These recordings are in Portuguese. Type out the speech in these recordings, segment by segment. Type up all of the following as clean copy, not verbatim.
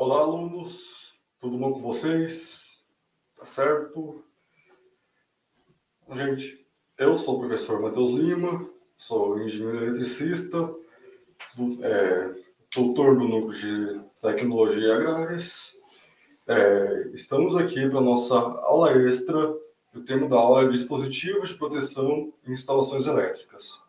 Olá, alunos, tudo bom com vocês? Tá certo? Bom, gente, eu sou o professor Matheus Lima, sou engenheiro eletricista, tutor do Núcleo de Tecnologia e Agrárias. Estamos aqui para a nossa aula extra. O tema da aula é dispositivos de proteção e instalações elétricas.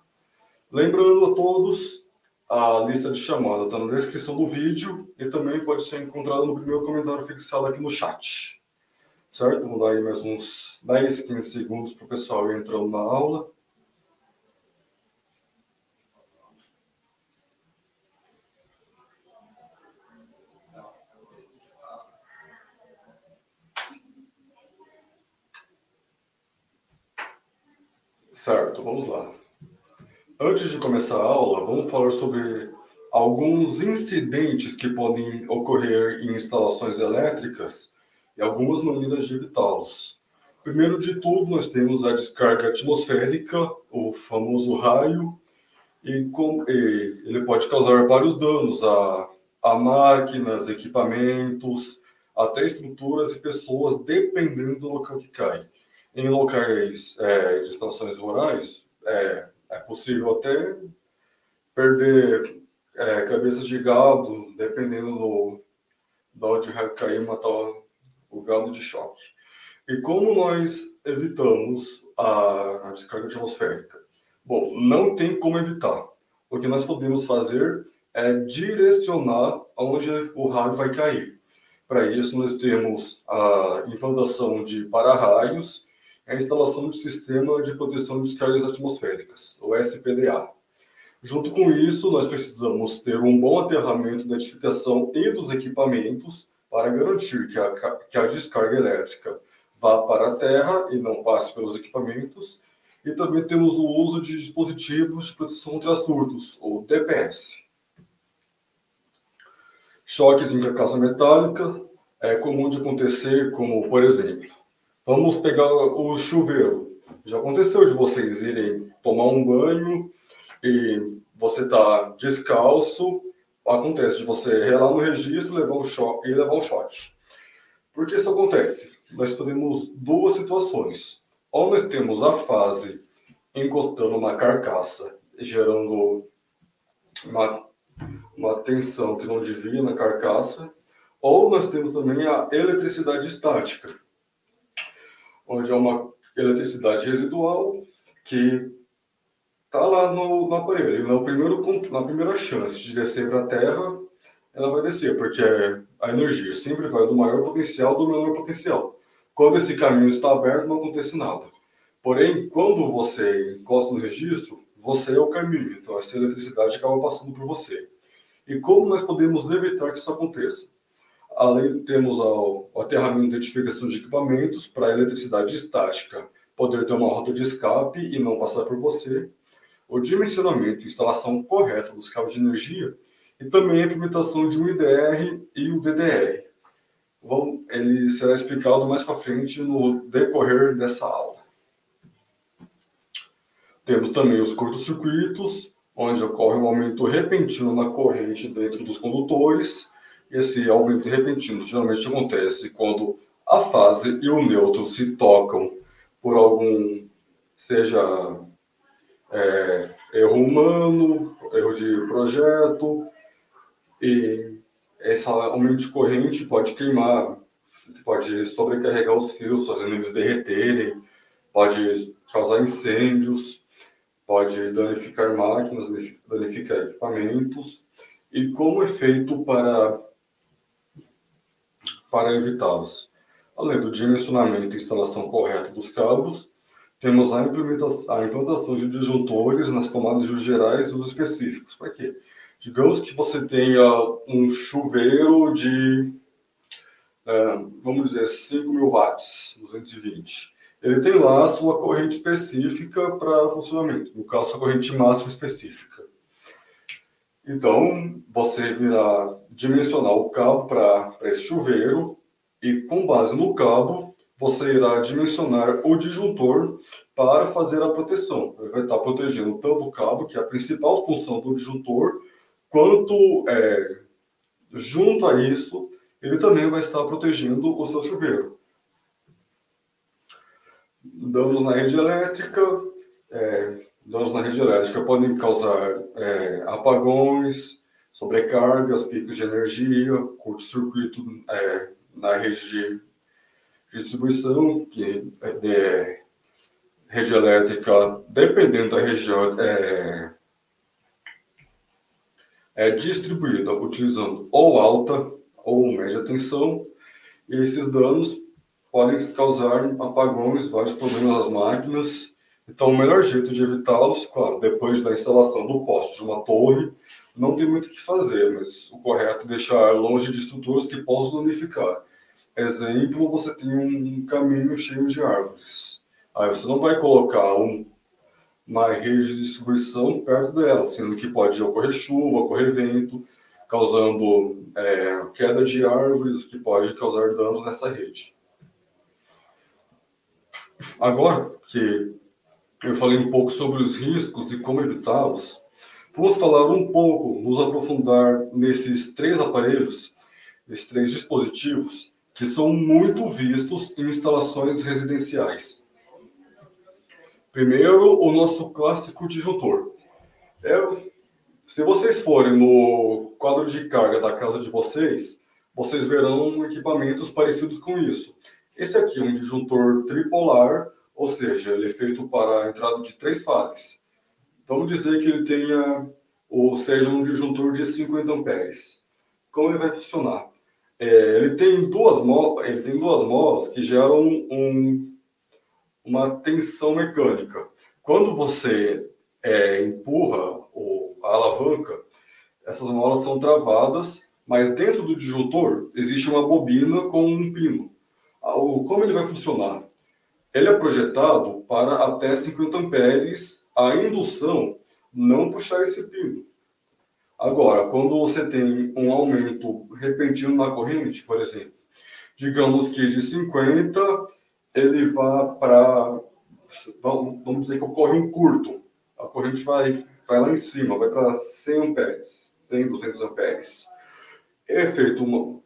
Lembrando a todos, a lista de chamada está na descrição do vídeo e também pode ser encontrada no primeiro comentário fixado aqui no chat. Certo? Vamos dar aí mais uns 10, 15 segundos para o pessoal ir entrando na aula. Certo, vamos lá. Antes de começar a aula, vamos falar sobre alguns incidentes que podem ocorrer em instalações elétricas e algumas maneiras de evitá-los. Primeiro de tudo, nós temos a descarga atmosférica, o famoso raio, e ele pode causar vários danos a máquinas, equipamentos, até estruturas e pessoas, dependendo do local que cai. Em locais de instalações rurais, é possível até perder cabeças de gado, dependendo de onde cair e matar o gado de choque. E como nós evitamos a descarga atmosférica? Bom, não tem como evitar. O que nós podemos fazer é direcionar aonde o raio vai cair. Para isso, nós temos a implantação de para-raios e a instalação de sistema de proteção de descargas atmosféricas, o SPDA. Junto com isso, nós precisamos ter um bom aterramento da edificação e dos equipamentos para garantir que a descarga elétrica vá para a terra e não passe pelos equipamentos. E também temos o uso de dispositivos de proteção contra surtos, ou DPS. Choques em carcaça metálica é comum de acontecer, como, por exemplo, vamos pegar o chuveiro. Já aconteceu de vocês irem tomar um banho e você está descalço, acontece de você relar no registro levar um choque, e levar um choque. Por que isso acontece? Nós temos duas situações. Ou nós temos a fase encostando na carcaça, gerando uma tensão que não devia na carcaça, ou nós temos também a eletricidade estática, onde é uma eletricidade residual que está lá no aparelho. Na primeira chance de descer para a Terra, ela vai descer, porque a energia sempre vai do maior potencial do menor potencial. Quando esse caminho está aberto, não acontece nada. Porém, quando você encosta no registro, você é o caminho, então essa eletricidade acaba passando por você. E como nós podemos evitar que isso aconteça? Além, temos o aterramento de identificação de equipamentos para a eletricidade estática poder ter uma rota de escape e não passar por você, o dimensionamento e instalação correta dos cabos de energia e também a implementação de um IDR e o DDR. Ele será explicado mais para frente no decorrer dessa aula. Temos também os curtos-circuitos, onde ocorre um aumento repentino na corrente dentro dos condutores. Esse aumento repentino geralmente acontece quando a fase e o neutro se tocam por algum, seja erro humano, erro de projeto, e esse aumento de corrente pode queimar, pode sobrecarregar os fios, fazendo eles derreterem, pode causar incêndios, pode danificar máquinas, danificar equipamentos. E como é feito para evitá-los? Além do dimensionamento e instalação correta dos cabos, temos a implantação de disjuntores nas tomadas de uso gerais e usos específicos. Para quê? Digamos que você tenha um chuveiro de, vamos dizer, 5.000 watts, 220. Ele tem lá a sua corrente específica para funcionamento, no caso, a corrente máxima específica. Então, você irá dimensionar o cabo para esse chuveiro e, com base no cabo, você irá dimensionar o disjuntor para fazer a proteção. Ele vai estar protegendo tanto o cabo, que é a principal função do disjuntor, quanto, junto a isso, ele também vai estar protegendo o seu chuveiro. Danos na rede elétrica, podem causar apagões, sobrecargas, picos de energia, curto-circuito na rede de distribuição, rede elétrica, dependendo da região, é distribuída utilizando ou alta ou média tensão, e esses danos podem causar apagões, vários problemas nas máquinas. Então, o melhor jeito de evitá-los, claro, depois da instalação do poste de uma torre, não tem muito o que fazer, mas o correto é deixar longe de estruturas que possam danificar. Exemplo, você tem um caminho cheio de árvores. Aí você não vai colocar uma rede de distribuição perto dela, sendo que pode ocorrer chuva, ocorrer vento, causando queda de árvores, que pode causar danos nessa rede. Agora que eu falei um pouco sobre os riscos e como evitá-los, vamos falar um pouco, nos aprofundar nesses 3 aparelhos, esses 3 dispositivos, que são muito vistos em instalações residenciais. Primeiro, o nosso clássico disjuntor. Se vocês forem no quadro de carga da casa de vocês, vocês verão equipamentos parecidos com isso. Esse aqui é um disjuntor tripolar, ou seja, ele é feito para a entrada de 3 fases. Vamos dizer que ele tenha, ou seja, um disjuntor de 50 amperes. Como ele vai funcionar? Ele tem duas molas que geram uma tensão mecânica. Quando você empurra a alavanca, essas molas são travadas, mas dentro do disjuntor existe uma bobina com um pino. Como ele vai funcionar? Ele é projetado para até 50 amperes a indução não puxar esse pino. Agora, quando você tem um aumento repentino na corrente, por exemplo, digamos que de 50 ele vá para, vamos dizer que ocorre um curto, a corrente vai lá em cima, vai para 100 amperes, 100, 200 amperes. É feito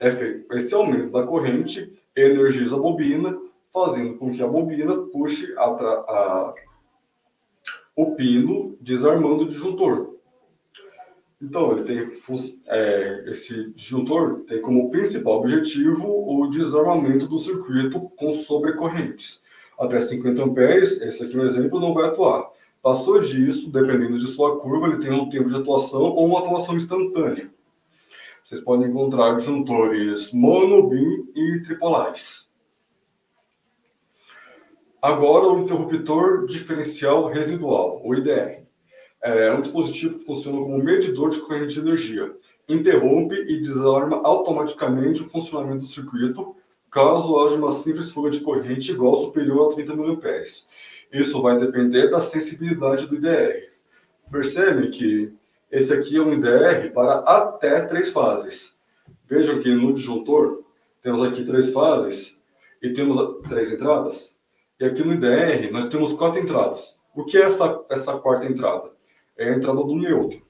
esse aumento da corrente, energiza a bobina, fazendo com que a bobina puxe o pino, desarmando o disjuntor. Então, esse disjuntor tem como principal objetivo o desarmamento do circuito com sobrecorrentes. Até 50 amperes, esse aqui é um exemplo, não vai atuar. Passou disso, dependendo de sua curva, ele tem um tempo de atuação ou uma atuação instantânea. Vocês podem encontrar disjuntores mono, bi e tripolares. Agora, o interruptor diferencial residual, o IDR. É um dispositivo que funciona como medidor de corrente de energia. Interrompe e desarma automaticamente o funcionamento do circuito caso haja uma simples fuga de corrente igual ou superior a 30 mA. Isso vai depender da sensibilidade do IDR. Percebe que esse aqui é um IDR para até 3 fases. Vejam que no disjuntor temos aqui 3 fases e temos 3 entradas. E aqui no IDR nós temos 4 entradas. O que é essa quarta entrada? É a entrada do neutro.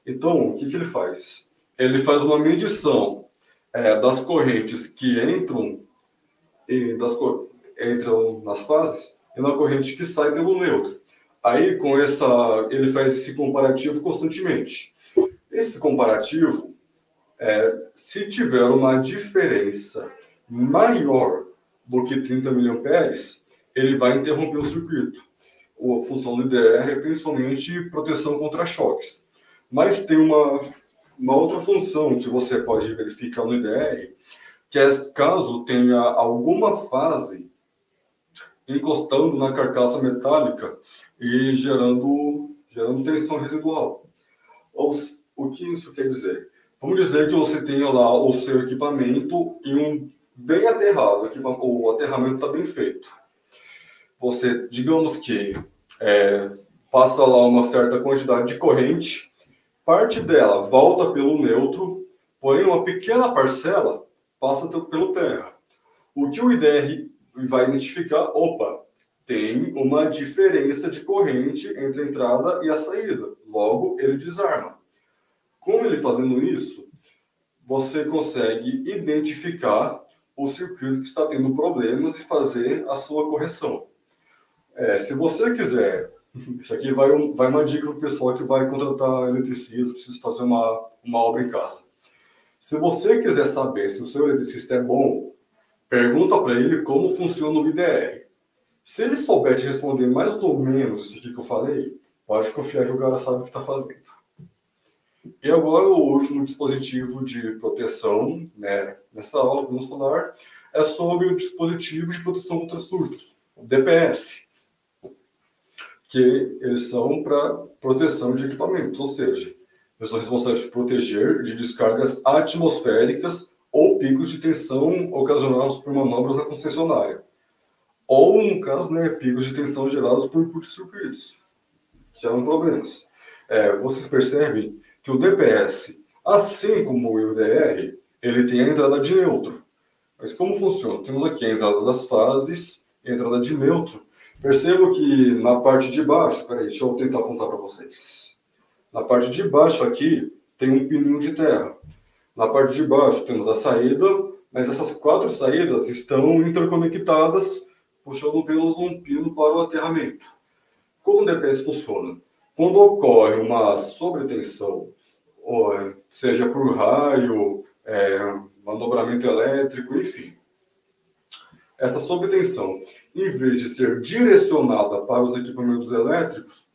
Então, o que ele faz? Ele faz uma medição das correntes que entram nas fases e na corrente que sai pelo neutro. Aí, ele faz esse comparativo constantemente. Esse comparativo, se tiver uma diferença maior do que 30 mA, ele vai interromper o circuito. A função do IDR é principalmente proteção contra choques. Mas tem uma outra função que você pode verificar no IDR, que é caso tenha alguma fase encostando na carcaça metálica e gerando tensão residual. O que isso quer dizer? Vamos dizer que você tenha lá o seu equipamento bem aterrado, o aterramento está bem feito. Você, digamos que passa lá uma certa quantidade de corrente, parte dela volta pelo neutro, porém uma pequena parcela passa pelo terra. O que o IDR vai identificar? Tem uma diferença de corrente entre a entrada e a saída. Logo, ele desarma. Como ele fazendo isso, você consegue identificar o circuito que está tendo problemas e fazer a sua correção. Se você quiser, isso aqui vai uma dica para o pessoal que vai contratar eletricista, precisa fazer uma obra em casa. Se você quiser saber se o seu eletricista é bom, pergunta para ele como funciona o IDR. Se ele souber te responder mais ou menos isso aqui que eu falei, pode confiar que o cara sabe o que está fazendo. E agora o último dispositivo de proteção, né, nessa aula que vamos falar, é sobre o dispositivo de proteção contra surtos, o DPS, que eles são para proteção de equipamentos, ou seja, eles são responsáveis por proteger de descargas atmosféricas ou picos de tensão ocasionados por manobras na concessionária. Ou, no caso, né, picos de tensão gerados por curtos-circuitos, que eram problemas. Vocês percebem que o DPS, assim como o IDR, ele tem a entrada de neutro. Mas como funciona? Temos aqui a entrada das fases e a entrada de neutro. Percebo que na parte de baixo, peraí, deixa eu tentar apontar para vocês. Na parte de baixo aqui tem um pininho de terra. Na parte de baixo temos a saída, mas essas 4 saídas estão interconectadas, puxando apenas um pino para o aterramento. Como o DPS funciona? Quando ocorre uma sobretensão, seja por raio, manobramento elétrico, enfim, essa sobretensão, em vez de ser direcionada para os equipamentos elétricos,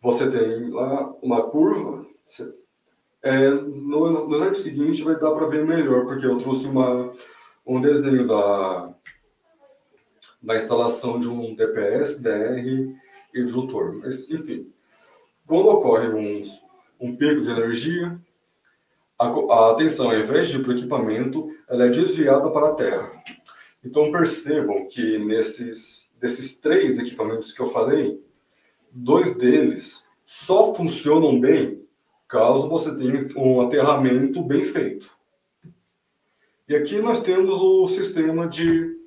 você tem lá uma curva. No slide seguinte vai dar para ver melhor, porque eu trouxe um desenho da instalação de um DPS, DR e disjuntor. Mas, enfim, quando ocorre um pico de energia, a tensão, ao invés de ir para o equipamento, ela é desviada para a terra. Então, percebam que desses 3 equipamentos que eu falei, 2 deles só funcionam bem caso você tenha um aterramento bem feito. E aqui nós temos o sistema de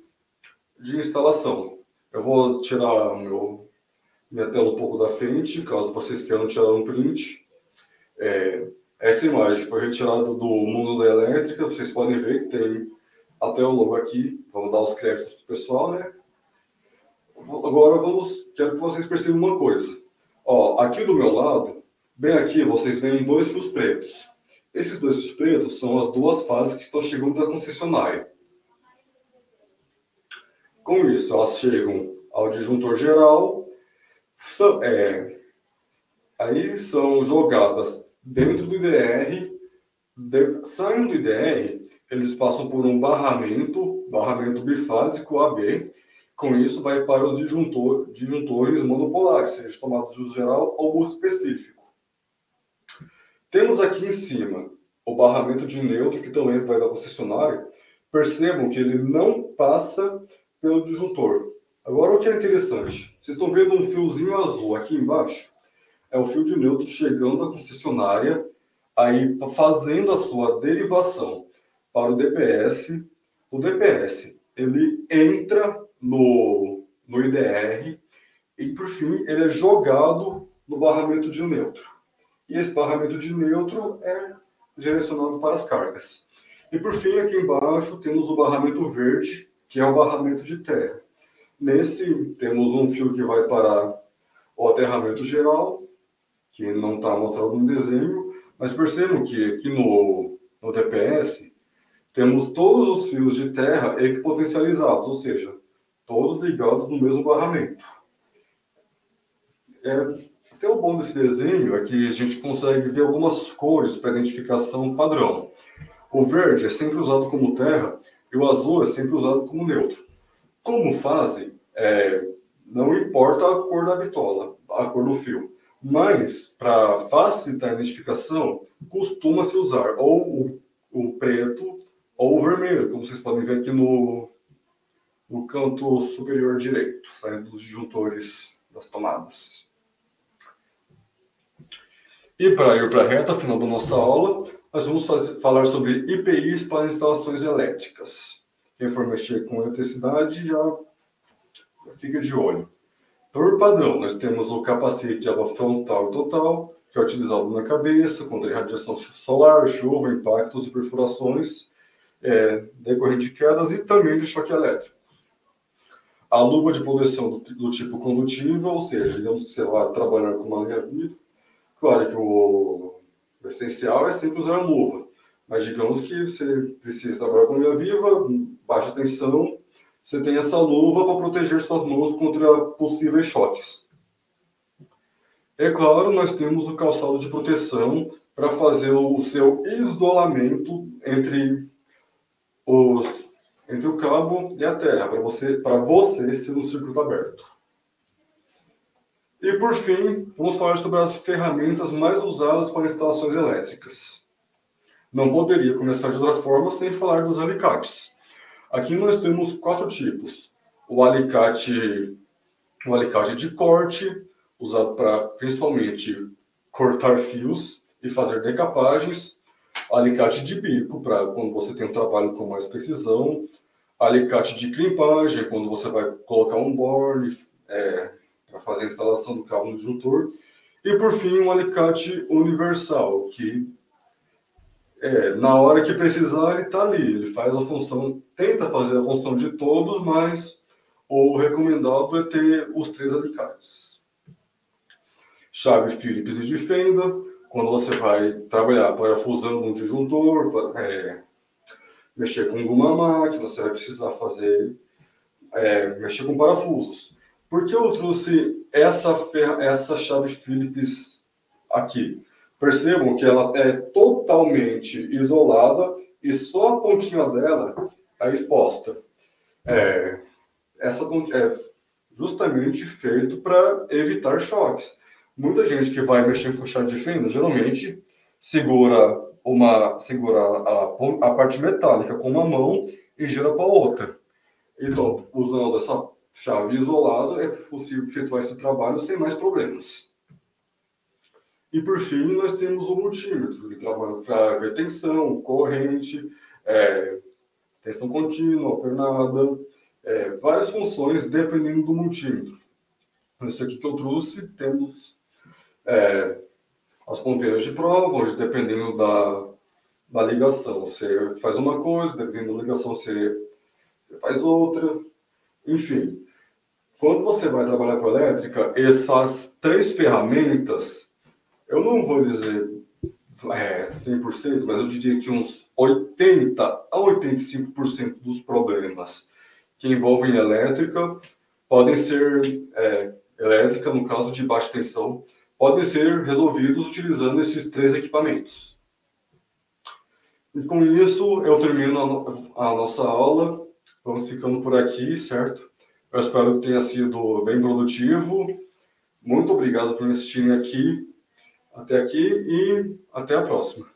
instalação. Eu vou tirar minha tela um pouco da frente, caso vocês queiram tirar um print. Essa imagem foi retirada do mundo da elétrica, vocês podem ver que tem até o logo aqui. Vamos dar os créditos para o pessoal, né? Agora quero que vocês percebam uma coisa. Aqui do meu lado, bem aqui, vocês veem 2 fios pretos. Esses 2 fios pretos são as 2 fases que estão chegando da concessionária. Com isso, elas chegam ao disjuntor geral, aí são jogadas dentro do IDR, saindo do IDR, eles passam por um barramento bifásico AB. Com isso, vai para os disjuntores monopolares, seja tomados de uso geral ou uso específico. Temos aqui em cima o barramento de neutro, que também vai da concessionária. Percebam que ele não passa pelo disjuntor. Agora, o que é interessante, vocês estão vendo um fiozinho azul aqui embaixo? É o fio de neutro chegando da concessionária, aí fazendo a sua derivação para o DPS. O DPS, ele entra no IDR e, por fim, ele é jogado no barramento de neutro. E esse barramento de neutro é direcionado para as cargas. E, por fim, aqui embaixo, temos o barramento verde, que é o barramento de terra. Nesse, temos um fio que vai para o aterramento geral, que não está mostrado no desenho, mas percebam que aqui no DPS, temos todos os fios de terra equipotencializados, ou seja, todos ligados no mesmo barramento. Até o bom desse desenho é que a gente consegue ver algumas cores para identificação padrão. O verde é sempre usado como terra e o azul é sempre usado como neutro. Como fazem, não importa a cor da bitola, a cor do fio, mas para facilitar a identificação, costuma-se usar ou o preto ou o vermelho, como vocês podem ver aqui no canto superior direito, saindo dos disjuntores das tomadas. E para ir para a reta final da nossa aula, nós vamos falar sobre IPIs para instalações elétricas. Quem for mexer com eletricidade já fica de olho. Por padrão, nós temos o capacete de aba frontal e total, que é utilizado na cabeça contra radiação solar, chuva, impactos e perfurações, decorrente de quedas e também de choque elétrico. A luva de proteção do tipo condutível, ou seja, digamos que você vai trabalhar com uma linha viva. Claro que o essencial é sempre usar luva, mas digamos que você precisa trabalhar com linha viva, baixa tensão, você tem essa luva para proteger suas mãos contra possíveis choques. É claro, nós temos o calçado de proteção para fazer o seu isolamento entre o cabo e a terra, para você ser um circuito aberto. E por fim, vamos falar sobre as ferramentas mais usadas para instalações elétricas. Não poderia começar de outra forma sem falar dos alicates. Aqui nós temos 4 tipos. O alicate de corte, usado para principalmente cortar fios e fazer decapagens. Alicate de bico, para quando você tem um trabalho com mais precisão. Alicate de crimpagem, quando você vai colocar um borne para fazer a instalação do cabo no disjuntor. E por fim, um alicate universal, que na hora que precisar ele está ali, ele faz a função, tenta fazer a função de todos, mas o recomendado é ter os 3 alicates. Chave Phillips e de fenda, quando você vai trabalhar parafusando um disjuntor, mexer com alguma máquina, você vai precisar mexer com parafusos. Por que eu trouxe essa chave Phillips aqui? Percebam que ela é totalmente isolada e só a pontinha dela é exposta. Essa pontinha é justamente feito para evitar choques. Muita gente que vai mexer com chave de fenda, geralmente segura a parte metálica com uma mão e gira com a outra. Então, usando essa chave isolada, é possível efetuar esse trabalho sem mais problemas. E por fim, nós temos o multímetro, que trabalha para ver tensão, corrente, tensão contínua, alternada, várias funções dependendo do multímetro. Nesse aqui que eu trouxe, temos as ponteiras de prova, onde dependendo da ligação, você faz uma coisa, dependendo da ligação, você faz outra. Enfim, quando você vai trabalhar com elétrica, essas 3 ferramentas, eu não vou dizer 100%, mas eu diria que uns 80% a 85% dos problemas que envolvem elétrica podem ser, elétrica no caso de baixa tensão, podem ser resolvidos utilizando esses 3 equipamentos. E com isso eu termino a nossa aula. Vamos ficando por aqui, certo? Eu espero que tenha sido bem produtivo. Muito obrigado por me assistirem até aqui e até a próxima.